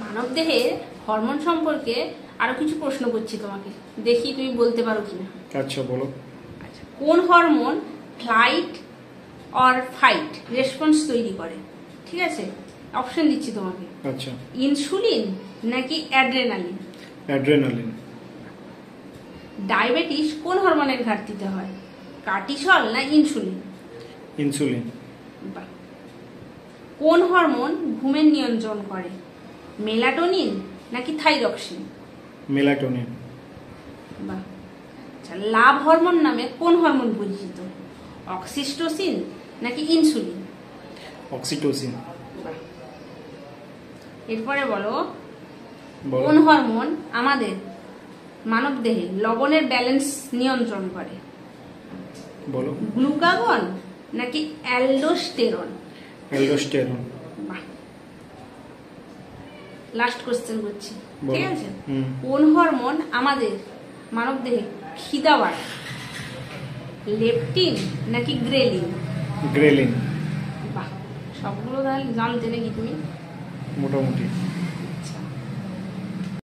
মানবদেহের হরমোন সম্পর্কে আরো কিছু প্রশ্ন করছি তোমাকে, দেখি তুমি বলতে পারো কিনা। আচ্ছা বলো। আচ্ছা, কোন hormone flight or fight response তৈরি করে? ঠিক আছে, অপশন দিচ্ছি তোমাকে। আচ্ছা, ইনসুলিন নাকি অ্যাড্রেনালিন? অ্যাড্রেনালিন। ডায়াবেটিস কোন হরমোনের ঘাটতিতে হয়? কার্টিসল না ইনসুলিন? ইনসুলিন। বাহ। কোন হরমোন ঘুমের নিয়ন্ত্রণ করে? মেলাটোনিন নাকি থাইরক্সিন? মেলাটোনিন। বাহ। আচ্ছা, লাভ হরমোন নামে কোন হরমোন পরিচিত? অক্সিটোসিন নাকি ইনসুলিন? অক্সিটোসিন। বাহ। এরপরে বলো, বলো। কোন হরমোন আমাদের মানবদেহে লবণের ব্যালেন্স নিয়ন্ত্রণ করে? বলো। গ্লুকাগন নাকি অ্যালডোস্টেরন? অ্যালডোস্টেরন। বাহ। লাস্ট কোশ্চেন করছি, বলো। ঠিক আছে? হুম। কোন হরমোন আমাদের মানবদেহে খিদা বাড়ায়? লেপটিন নাকি গ্রেলিন? গ্রেলিন। বাহ, সবগুলো তাহলে জানতে নাকি তুমি? মোটামুটি।